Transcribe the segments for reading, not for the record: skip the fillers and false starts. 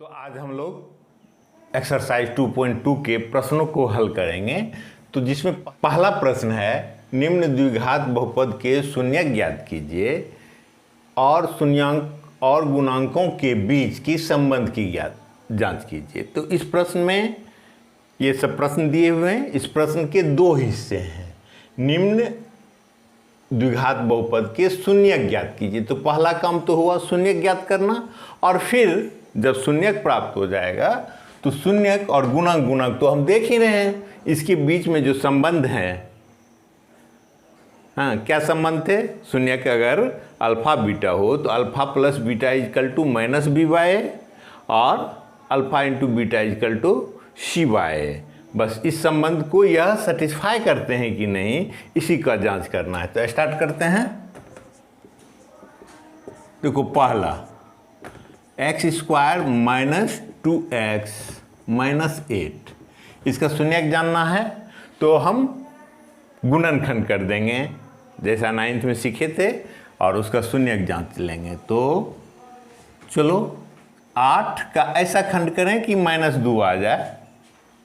तो आज हम लोग एक्सरसाइज 2.2 के प्रश्नों को हल करेंगे। तो जिसमें पहला प्रश्न है, निम्न द्विघात बहुपद के शून्यक ज्ञात कीजिए और शून्यांक और गुणांकों के बीच की संबंध की जांच कीजिए। तो इस प्रश्न में ये सब प्रश्न दिए हुए हैं। इस प्रश्न के दो हिस्से हैं। निम्न द्विघात बहुपद के शून्यक ज्ञात कीजिए। तो पहला काम तो हुआ शून्यक ज्ञात करना, और फिर जब शून्यक प्राप्त हो जाएगा तो शून्यक और गुणक तो हम देख ही रहे हैं, इसके बीच में जो संबंध है, हाँ क्या संबंध थे। शून्यक अगर अल्फा बीटा हो तो alpha plus beta equal to minus B by A और alpha into beta equal to C by A. बस इस संबंध को यह सेटिस्फाई करते हैं कि नहीं, इसी का जांच करना है। तो स्टार्ट करते हैं। देखो पहला x square minus 2x minus 8, इसका शून्यक जानना है। तो हम गुणनखंड कर देंगे जैसा 9th में सीखे थे, और उसका शून्यक जांच लेंगे। तो चलो 8 का ऐसा खंड करें कि -2 आ जाए।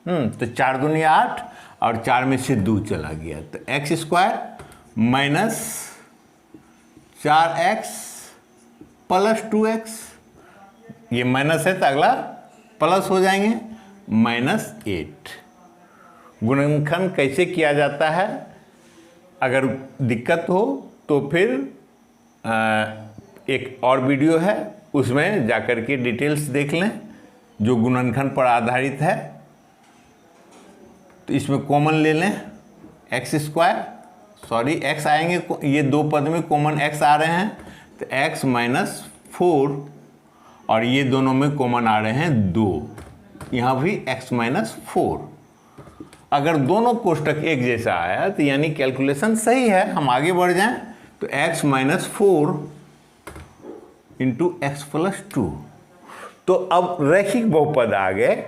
तो 4 दूनी 8 और 4 में से 2 चला गया। तो x square minus 4x plus 2x, ये माइनस है तो अगला प्लस हो जाएंगे, -8। गुणनखंड कैसे किया जाता है, अगर दिक्कत हो तो फिर एक और वीडियो है, उसमें जाकर के डिटेल्स देख लें जो गुणनखंड पर आधारित है। तो इसमें कॉमन ले लें एक्स स्क्वायर, सॉरी x आएंगे, ये दो पद में कॉमन x आ रहे हैं, तो x माइनस 4, और ये दोनों में कॉमन आ रहे हैं 2, यहाँ भी x माइनस 4। अगर दोनों कोष्टक एक जैसा आया तो यानी कैलकुलेशन सही है, हम आगे बढ़ जाएं। तो x minus 4 into x plus 2। तो अब रैखिक बहुपद आ गए,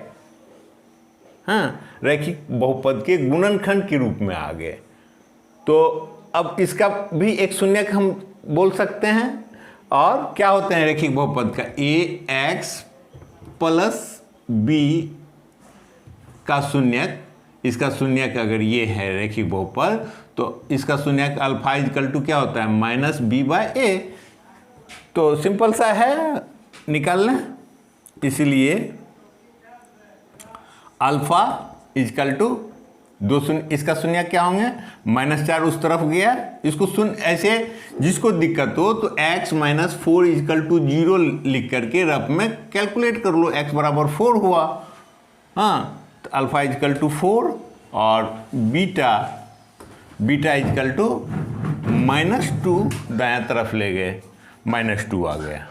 हाँ रैखिक बहुपद के गुणनखंड के रूप में आ गए। तो अब इसका भी एक शून्यक हम बोल सकते हैं। और क्या होते हैं रैखिक बहुपद का, ax प्लस b का शून्यक, इसका शून्यक अगर ये है रैखिक बहुपद, तो इसका शून्यक अल्फा इजकल टू क्या होता है, माइनस बी बाय ए। तो सिंपल सा है, निकाल लें। इसीलिए अल्फा इजकल टू 2 शून्य, इसका शून्य क्या होंगे, -4 उस तरफ गया, इसको शून्य ऐसे जिसको दिक्कत हो तो x माइनस 4 इजकल टू 0 लिख करके रफ में कैलकुलेट कर लो, x बराबर 4 हुआ। हाँ तो अल्फा इजकल टू 4 और बीटा इजकल टू -2 दायां तरफ ले गए, -2 आ गया।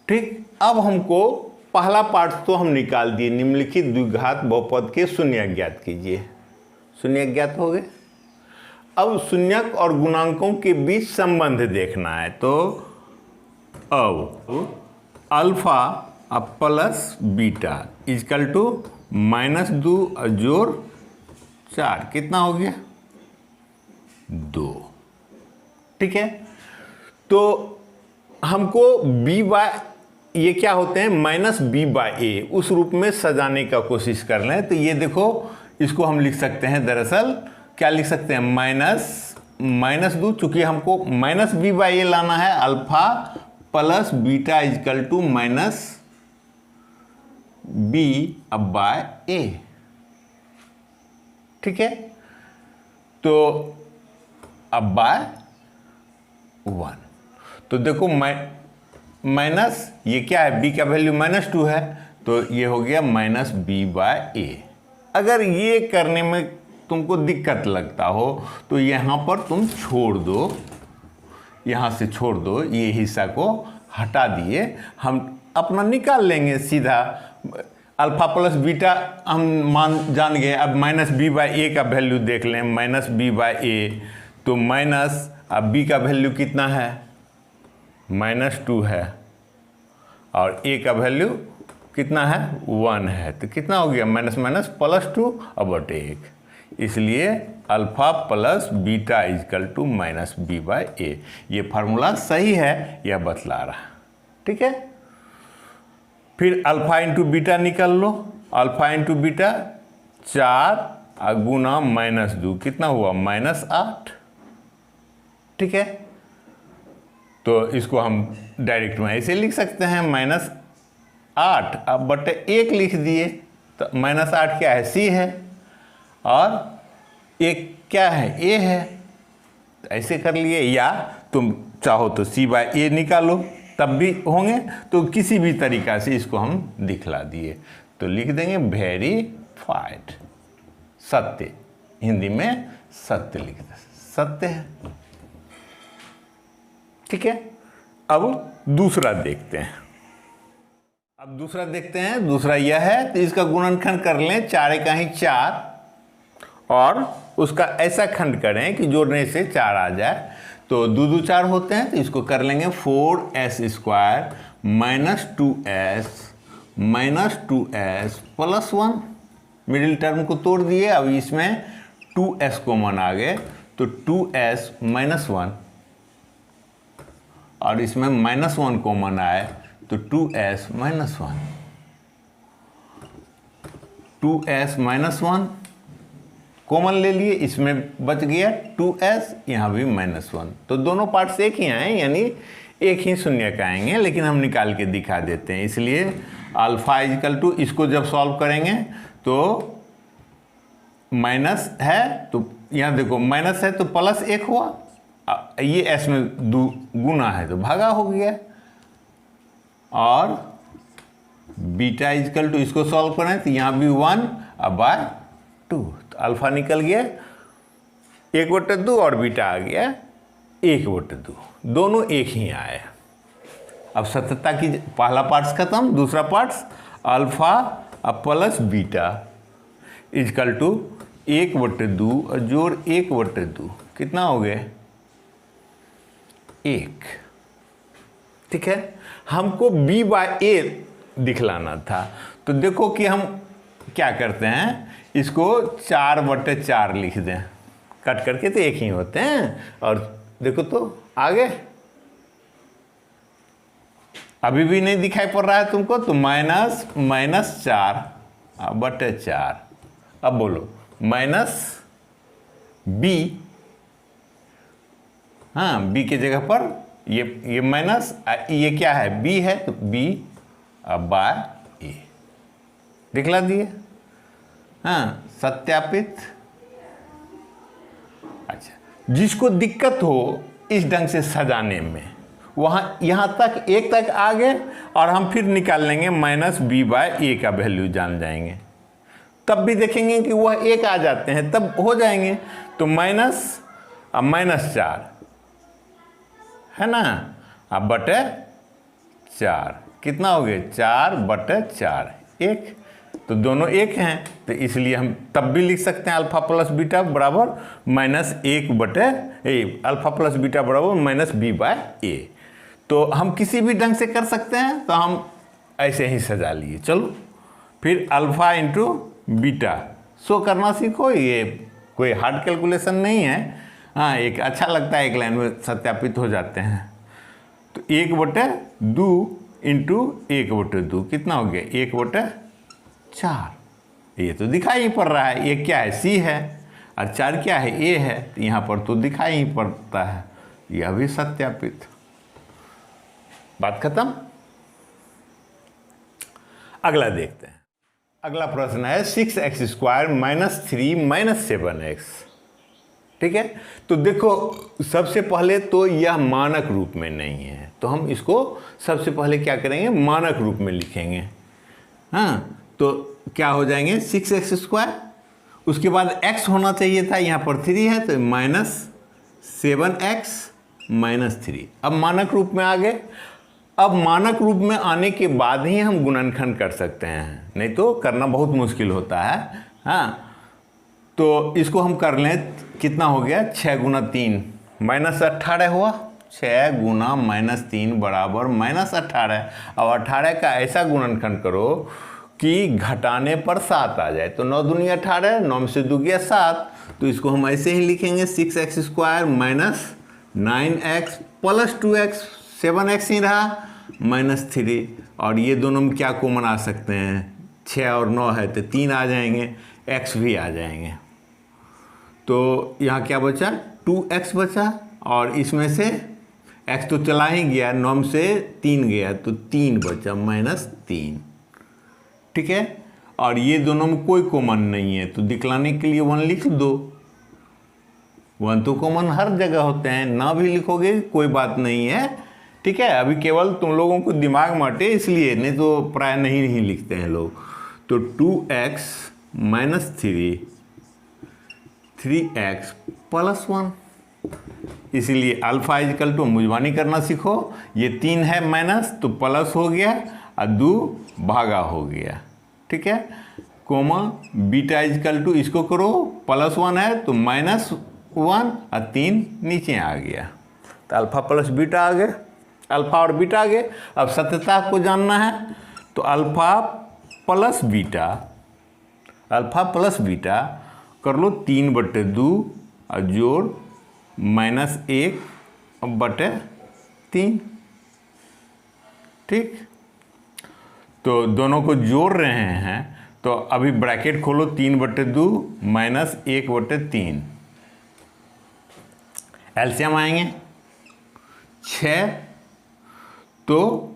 ठीक, अब हमको पहला पार्ट तो हम निकाल दिए, निम्नलिखित द्विघात बहुपद के शून्यक ज्ञात कीजिए। शून्यक ज्ञात हो गए। अब शून्यक और गुणांकों के बीच संबंध देखना है। तो अब अल्फा अब प्लस बीटा इजकल टू -2 जोड़ 4, कितना हो गया, 2। ठीक है, तो हमको b बाय ये क्या होते हैं, -b बाय ए, उस रूप में सजाने का कोशिश कर लें। तो ये देखो, इसको हम लिख सकते हैं, दरअसल क्या लिख सकते हैं, -2, चूंकि हमको -b बाय ए लाना है, alpha plus beta equal to -b अब बाय ए। ठीक है, तो अब बाय 1। तो देखो माइनस ये क्या है, b का वैल्यू -2 है, तो ये हो गया -b बाय ए। अगर ये करने में तुमको दिक्कत लगता हो तो यहाँ पर तुम छोड़ दो, यहाँ से छोड़ दो, ये हिस्सा को हटा दिए, हम अपना निकाल लेंगे सीधा। अल्फा प्लस बीटा हम जान गए। अब -b बाय ए का वैल्यू देख लें, -b बाय ए, तो माइनस अब b का वैल्यू कितना है, -2 है, और a का वैल्यू कितना है, 1 है। तो कितना हो गया, -+2 अब 1। इसलिए alpha plus beta equal to -b by A. ये फार्मूला सही है, यह बतला रहा। ठीक है, फिर अल्फा इंटू बीटा निकाल लो, अल्फा इंटू बीटा 4 गुना -2 कितना हुआ -8। ठीक है, तो इसको हम डायरेक्ट में ऐसे लिख सकते हैं -8 अब बटे 1 लिख दिए, तो -8 क्या है सी है और 1 क्या है ए है, ऐसे कर लिए। या तुम चाहो तो c/a निकालो तब भी होंगे, तो किसी भी तरीका से इसको हम दिखला दिए, तो लिख देंगे वेरीफाइड, सत्य, हिंदी में सत्य लिख दे, सत्य है। ठीक है, अब दूसरा देखते हैं। अब दूसरा देखते हैं, दूसरा यह है, तो इसका गुणनखंड कर लें, 4 का ही 4 और उसका ऐसा खंड करें कि जोड़ने से 4 आ जाए, तो 2 2 4 होते हैं, तो इसको कर लेंगे 4s² -2s plus 1, middle term को तोड़ दिए, अब इसमें 2s कॉमन आ गए, तो 2s -1 और इसमें -1 कॉमन आए, तो 2s -1, 2s -1 कॉमन ले लिए, इसमें बच गया 2s, यहाँ भी -1, तो दोनों पार्ट्स एक ही आए, यानी एक ही शून्य का आएंगे, लेकिन हम निकाल के दिखा देते हैं। इसलिए अल्फा इक्वल टू, इसको जब सॉल्व करेंगे तो माइनस है, तो यहाँ देखो माइनस है तो +1 हुआ, ये s में गुना है तो भागा हो गया, और बीटा इक्वल टू, इसको सॉल्व करें तो यहाँ भी 1 अब बाय 2, तो अल्फा निकल गया 1/2 और बीटा आ गया 1/2, दोनों एक ही आए। अब सत्यता की पहला पार्ट्स खत्म, दूसरा पार्ट्स अल्फा अब प्लस बीटा इक्वल टू 1/2 और जोड़ 1/2 कितना हो गया 1। ठीक है, हमको b/a दिखलाना था, तो देखो कि हम क्या करते हैं, इसको 4/4 लिख दें, कट करके तो एक ही होते हैं, और देखो तो आगे अभी भी नहीं दिखाई पड़ रहा है तुमको, तो -4/4, अब बोलो -b, हाँ b की जगह पर ये माइनस, ये क्या है b है, तो b/a दिखला दिए, हाँ सत्यापित। अच्छा, जिसको दिक्कत हो इस ढंग से सजाने में, वहाँ यहाँ तक 1 तक आ गए, और हम फिर निकाल लेंगे -b/a का वैल्यू जान जाएंगे, तब भी देखेंगे कि वह 1 आ जाते हैं, तब हो जाएंगे, तो -4 है ना, अब बटे 4 कितना हो गया 4/4, 1, तो दोनों एक हैं, तो इसलिए हम तब भी लिख सकते हैं अल्फा प्लस बीटा बराबर अल्फा प्लस बीटा बराबर -b/a। तो हम किसी भी ढंग से कर सकते हैं, तो हम ऐसे ही सजा लिए। चलो फिर अल्फा इंटू बीटा शो करना सीखो, ये कोई हार्ड कैलकुलेशन नहीं है, हाँ एक अच्छा लगता है, एक लाइन में सत्यापित हो जाते हैं। तो 1/2 इंटू 1/2 कितना हो गया 1/4, ये तो दिखाई ही पड़ रहा है, ये क्या है c है और 4 क्या है a है, तो यहाँ पर तो दिखाई ही पड़ता है, यह भी सत्यापित, बात खत्म। अगला देखते हैं, अगला प्रश्न है 6x² -3 7x। ठीक है, तो देखो सबसे पहले तो यह मानक रूप में नहीं है, तो हम इसको सबसे पहले क्या करेंगे मानक रूप में लिखेंगे। हाँ, तो क्या हो जाएंगे 6x², उसके बाद x होना चाहिए था, यहाँ पर 3 है तो -7x -3। अब मानक रूप में आ गए, अब मानक रूप में आने के बाद ही हम गुणनखंड कर सकते हैं, नहीं तो करना बहुत मुश्किल होता है। हाँ, तो इसको हम कर लें, कितना हो गया 6 × 3 -18 हुआ, 6 × -3 बराबर -18। अब 18 का ऐसा गुणनखंड करो कि घटाने पर 7 आ जाए, तो 9 दूनी 18, 9 में से 2 गया 7, तो इसको हम ऐसे ही लिखेंगे 6x² -9x + 2x, 7x ही रहा, -3 और ये दोनों में क्या कॉमन आ सकते हैं, 6 और 9 है तो 3 आ जाएंगे, x भी आ जाएंगे। तो यहाँ क्या बचा, 2x बचा और इसमें से x तो चला ही गया, 9 से 3 गया तो 3 बचा, -3। ठीक है, और ये दोनों में कोई कॉमन नहीं है तो दिखलाने के लिए 1 लिख दो। 1 तो कॉमन हर जगह होते हैं, ना भी लिखोगे कोई बात नहीं है। ठीक है, अभी केवल तुम लोगों को दिमाग में अटे इसलिए, नहीं तो प्राय नहीं लिखते हैं लोग। तो 2x -3 3x + 1, इसीलिए अल्फा इजकल टू मुजबानी करना सीखो। ये 3 है माइनस तो प्लस हो गया और 2 भागा हो गया। ठीक है, कोमा बीटा इजकल टू इसको करो, +1 है तो -1 और 3 नीचे आ गया, तो अल्फा प्लस बीटा आ गए, अल्फा और बीटा आ गए। अब सत्यता को जानना है तो अल्फा प्लस बीटा कर लो 3/2 और जोड़ -1/3। ठीक, तो दोनों को जोड़ रहे हैं तो अभी ब्रैकेट खोलो, 3/2 -1/3, एलसीएम आएंगे 6, तो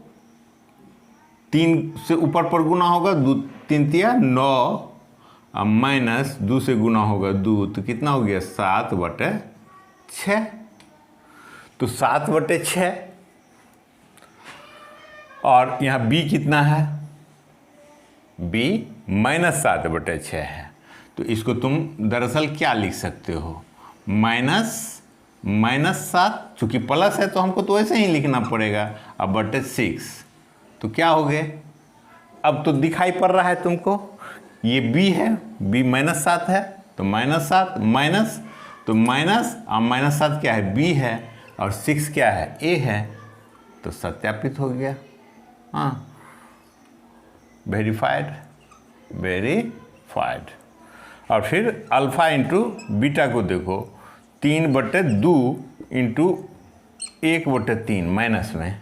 3 से ऊपर पर गुना होगा, 2 3 तिया 9 और -2 से गुना होगा 2, तो कितना हो गया 7/6। तो 7/6 और यहाँ b कितना है, b -7/6 है। तो इसको तुम दरअसल क्या लिख सकते हो, -7, चूँकि प्लस है तो हमको तो ऐसे ही लिखना पड़ेगा, अब /6। तो क्या हो गए, अब तो दिखाई पड़ रहा है तुमको, ये b है, b -7 है तो -7 माइनस, तो माइनस और -7 क्या है, b है, और 6 क्या है, a है, तो सत्यापित हो गया। हाँ, वेरीफाइड। और फिर अल्फा इंटू बीटा को देखो, 3/2 इंटू 1/3 माइनस में।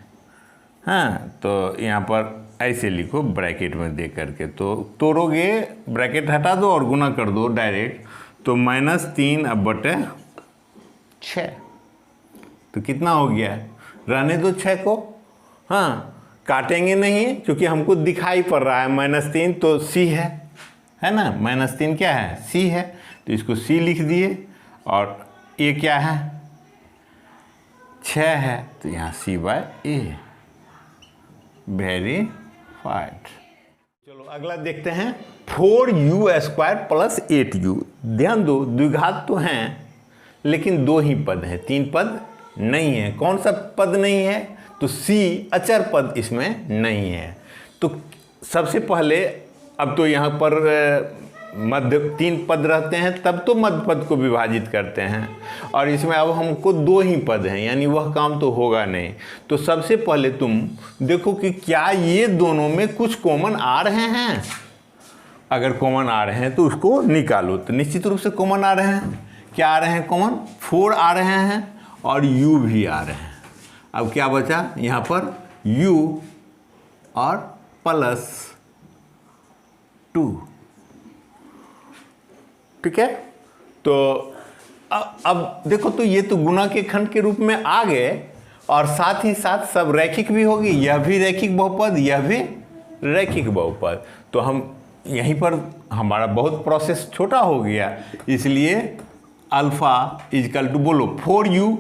हाँ, तो यहाँ पर ऐसे लिखो ब्रैकेट में दे करके, तो तोड़ोगे ब्रैकेट हटा दो और गुना कर दो डायरेक्ट, तो -3/6। तो कितना हो गया, रहने दो 6 को, हाँ काटेंगे नहीं क्योंकि हमको दिखाई पड़ रहा है -3, तो c है ना, -3 क्या है, c है, तो इसको c लिख दिए, और a क्या है, 6 है, तो यहाँ c/a, वेरीफाइड। चलो अगला देखते हैं, 4u² + 8u। ध्यान दो, द्विघात तो हैं लेकिन 2 ही पद हैं, 3 पद नहीं है। कौन सा पद नहीं है, तो c अचर पद इसमें नहीं है। तो सबसे पहले, अब तो यहाँ पर मध्य 3 पद रहते हैं तब तो मध्य पद को विभाजित करते हैं, और इसमें अब हमको 2 ही पद हैं, यानी वह काम तो होगा नहीं। तो सबसे पहले तुम देखो कि क्या ये दोनों में कुछ कॉमन आ रहे हैं। अगर कॉमन आ रहे हैं तो उसको निकालो, तो निश्चित रूप से कॉमन आ रहे हैं। क्या आ रहे हैं कॉमन, 4 आ रहे हैं और u भी आ रहे हैं। अब क्या बचा यहाँ पर, u और +2। ठीक है, तो अब देखो, तो ये तो गुना के खंड के रूप में आ गए, और साथ ही साथ सब रैखिक भी होगी, यह भी रैखिक बहुपद, यह भी रैखिक बहुपद। तो हम यहीं पर हमारा बहुत प्रोसेस छोटा हो गया, इसलिए अल्फा इजकल टू बोलो 4u,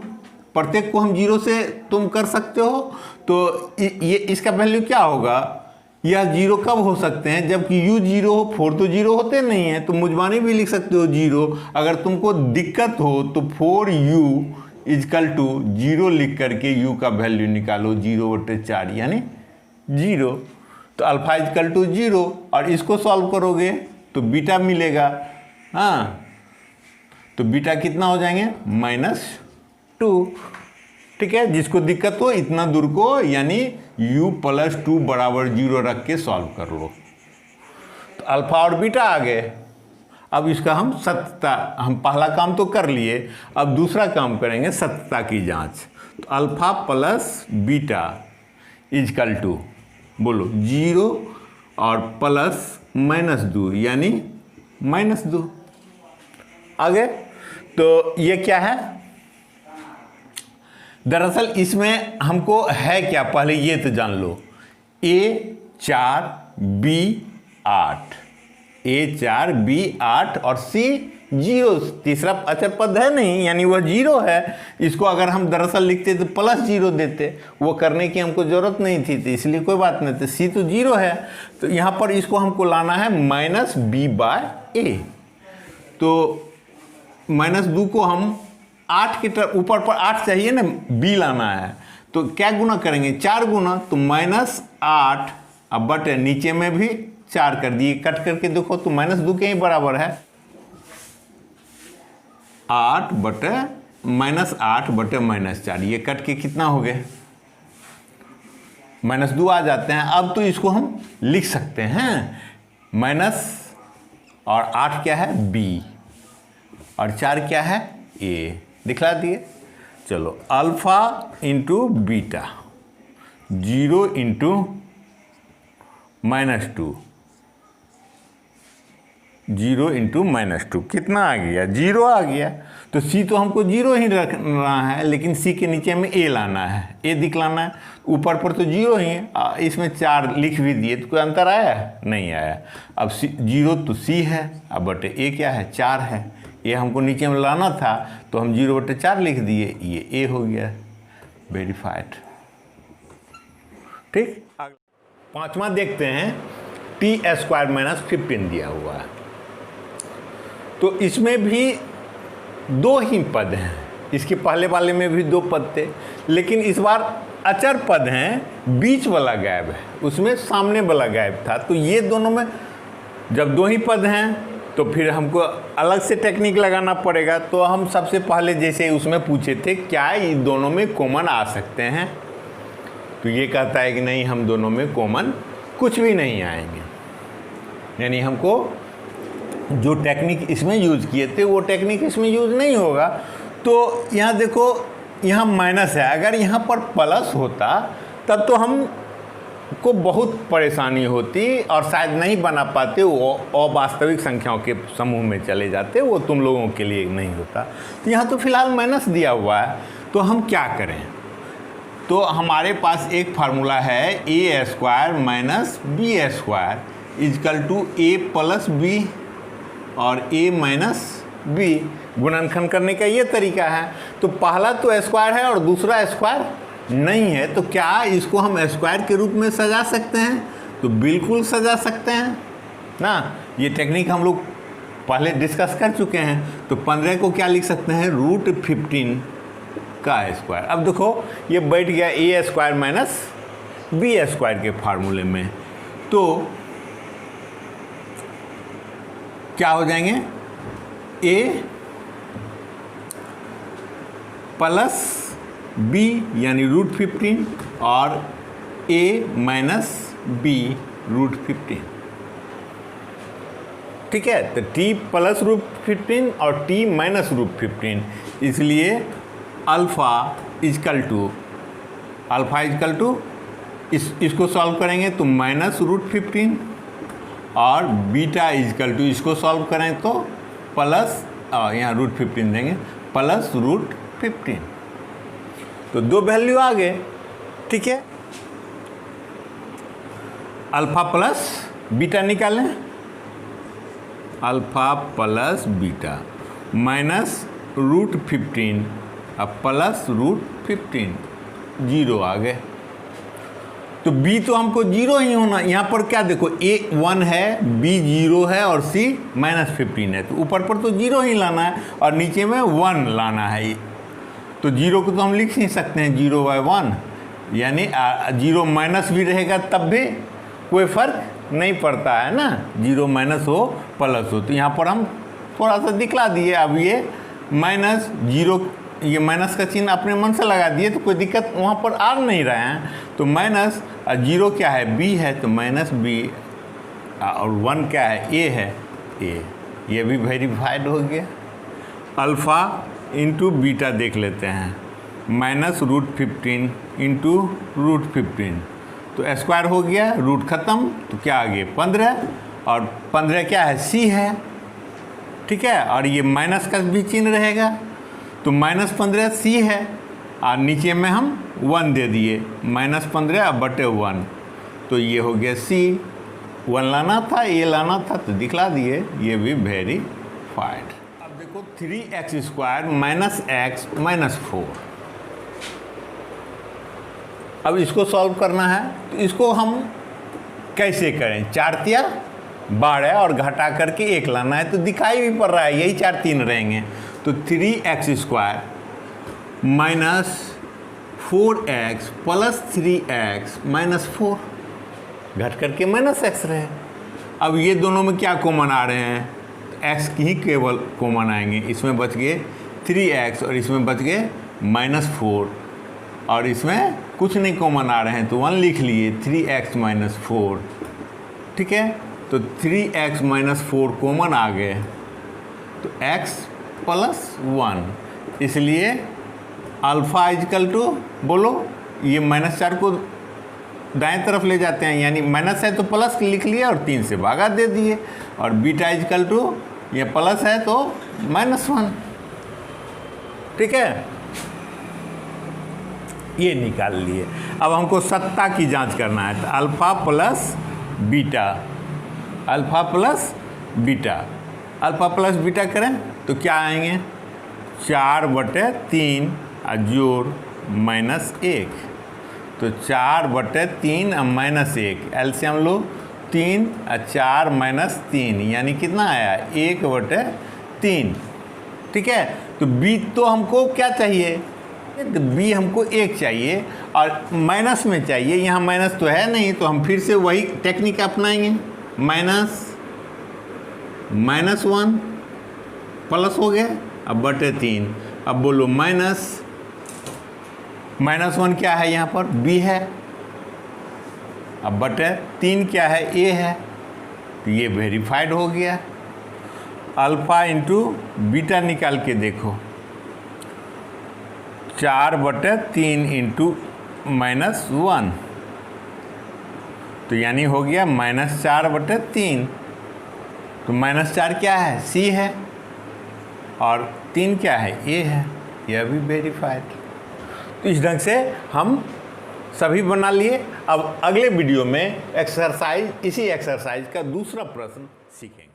प्रत्येक को हम 0 से तुम कर सकते हो, तो ये इसका वैल्यू क्या होगा, यह 0 कब हो सकते हैं, जबकि u 0 हो, 4 तो 0 होते नहीं हैं, तो मुजबानी भी लिख सकते हो 0। अगर तुमको दिक्कत हो तो 4u इजकल टू 0 लिख करके u का वैल्यू निकालो, 0/4 यानी 0। तो अल्फा इजकल टू 0, और इसको सॉल्व करोगे तो बीटा मिलेगा। हाँ, तो बीटा कितना हो जाएंगे, -2। ठीक है, जिसको दिक्कत हो इतना दूर को, यानी u + 2 = 0 रख के सॉल्व कर लो। तो अल्फा और बीटा आ गए। अब इसका हम सत्यता, हम पहला काम तो कर लिए, अब दूसरा काम करेंगे सत्यता की जांच। तो अल्फा + बीटा इजकल टू बोलो 0 और प्लस -2 यानी -2। आगे तो ये क्या है, दरअसल इसमें हमको है क्या, पहले ये तो जान लो। A4 B8, A4 B8 और C 0, तीसरा अचर पद है नहीं, यानी वह 0 है। इसको अगर हम दरअसल लिखते तो +0 देते, वो करने की हमको ज़रूरत नहीं थी, तो इसलिए कोई बात नहीं थी। C तो 0 है, तो यहाँ पर इसको हमको लाना है -B/A। तो -2 को हम 8 की तरफ, ऊपर पर 8 चाहिए ना, B लाना है, तो क्या गुना करेंगे, 4 गुना, तो -8 अब बटे नीचे में भी 4 कर दिए, कट करके देखो तो -2 के ही बराबर है, 8 बटे -8 बटे -4, ये कट के कितना हो गए, -2 आ जाते हैं। अब तो इसको हम लिख सकते हैं, माइनस और 8 क्या है B और 4 क्या है A, दिखला दिए। चलो alpha into beta 0 into -2, 0 into -2 कितना आ गया, 0 आ गया। तो C तो हमको 0 ही रखना है, लेकिन C के नीचे में A लाना है, A दिखलाना है। ऊपर पर तो 0 ही है, इसमें 4 लिख भी दिए, तो कोई अंतर आया, नहीं आया। अब 0 तो C है, अब बटे A क्या है, 4 है, ये हमको नीचे में लाना था, तो हम 0 बटे 4 लिख दिए, ये A हो गया, वेरीफाइड। ठीक, पांचवा देखते हैं, t² - 15 दिया हुआ है। तो इसमें भी 2 ही पद हैं, इसके पहले वाले में भी 2 पद थे, लेकिन इस बार अचर पद हैं, बीच वाला गायब है, उसमें सामने वाला गायब था। तो ये दोनों में जब 2 ही पद हैं तो फिर हमको अलग से टेक्निक लगाना पड़ेगा। तो हम सबसे पहले जैसे उसमें पूछे थे क्या इन दोनों में कॉमन आ सकते हैं, तो ये कहता है कि नहीं, हम दोनों में कॉमन कुछ भी नहीं आएंगे, यानी हमको जो टेक्निक इसमें यूज़ किए थे वो टेक्निक इसमें यूज़ नहीं होगा। तो यहाँ देखो, यहाँ माइनस है, अगर यहाँ पर प्लस होता तब तो हम को बहुत परेशानी होती और शायद नहीं बना पाते, वो अवास्तविक संख्याओं के समूह में चले जाते, वो तुम लोगों के लिए नहीं होता। तो यहाँ तो फिलहाल माइनस दिया हुआ है, तो हम क्या करें, तो हमारे पास एक फार्मूला है A² - B² equal to A + B और A - B। गुणनखंड करने का ये तरीका है। तो पहला तो स्क्वायर है और दूसरा स्क्वायर नहीं है, तो क्या इसको हम स्क्वायर के रूप में सजा सकते हैं, तो बिल्कुल सजा सकते हैं ना। ये टेक्निक हम लोग पहले डिस्कस कर चुके हैं। तो 15 को क्या लिख सकते हैं, √15 का स्क्वायर। अब देखो ये बैठ गया A² - B² के फार्मूले में, तो क्या हो जाएंगे, A + B यानी √15 और A - B √15। ठीक है, तो T + √15 और T - √15, इसलिए अल्फ़ा इजकल टू इसको सॉल्व करेंगे तो -√15 और बीटा इजकल टू इसको सॉल्व करें तो प्लस, यहाँ √15 देंगे, +√15। तो 2 वैल्यू आ गए। ठीक है, अल्फ़ा प्लस बीटा निकालें, अल्फ़ा प्लस बीटा -√15 अब +√15, 0 आ गए। तो B तो हमको 0 ही होना, यहाँ पर क्या देखो A 1 है, B 0 है और C -15 है, तो ऊपर पर तो 0 ही लाना है और नीचे में 1 लाना है। तो 0 को तो हम लिख नहीं सकते हैं 0/1, यानी 0 माइनस भी रहेगा तब भी कोई फर्क नहीं पड़ता है ना, 0 माइनस हो प्लस हो। तो यहाँ पर हम थोड़ा सा दिखला दिए। अब ये -0, ये माइनस का चिन्ह अपने मन से लगा दिए, तो कोई दिक्कत वहाँ पर आ नहीं रहे हैं। तो माइनस 0 क्या है, B है, तो -B और 1 क्या है, A है, A, ये भी वेरीफाइड हो गया। अल्फ़ा इंटू बीटा देख लेते हैं, -√15 इंटू √15 तो स्क्वायर हो गया, रूट खत्म, तो क्या आ गया 15, और 15 क्या है सी है, ठीक है, और ये माइनस का भी चिन्ह रहेगा, तो -15 सी है, और नीचे में हम 1 दे दिए, -15/1, तो ये हो गया सी। 1 लाना था, ये लाना था, तो दिखला दिए, ये भी वेरीफाइड। अब देखो 3x² - x - 4, अब इसको सॉल्व करना है, तो इसको हम कैसे करें, 4 तिया 12 और घटा करके 1 लाना है, तो दिखाई भी पड़ रहा है यही 4 3 रहेंगे, तो 3x² - 4x + 3x - 4 घट करके -x रहे। अब ये दोनों में क्या कॉमन आ रहे हैं, x की ही केवल कॉमन आएंगे, इसमें बच गए 3x और इसमें बच गए -4, और इसमें कुछ नहीं कॉमन आ रहे हैं, तो 1 लिख लिए, 3x - 4, ठीक है, तो 3x - 4 कॉमन आ गए, तो x + 1, इसलिए अल्फ़ा इजकल टू, बोलो ये -4 को दाएं तरफ ले जाते हैं, यानी माइनस है तो प्लस लिख लिया और 3 से भागा दे दिए, और बीटा इजकल टू ये प्लस है तो -1, ठीक है, ये निकाल लिए। अब हमको सत्ता की जांच करना है, तो अल्फ़ा प्लस बीटा करें तो क्या आएंगे, 4/3 जोड़ -1, तो 4/3 -1, एलसीएम लो 3 और 4 - 3, यानी कितना आया 1/3, ठीक है। तो बी तो हमको क्या चाहिए, तो बी हमको 1 चाहिए और माइनस में चाहिए, यहाँ माइनस तो है नहीं, तो हम फिर से वही टेक्निक अपनाएंगे, -1 प्लस हो गया, अब /3, अब बोलो -1 क्या है यहाँ पर b है, अब /3 क्या है a है, तो ये वेरीफाइड हो गया। अल्फ़ा इंटू बीटा निकाल के देखो, 4/3 इंटू -1, तो यानी हो गया -4/3, तो -4 क्या है c है और 3 क्या है a है, यह भी वेरीफाइड। तो इस ढंग से हम सभी बना लिए। अब अगले वीडियो में इसी एक्सरसाइज का दूसरा प्रश्न सीखेंगे।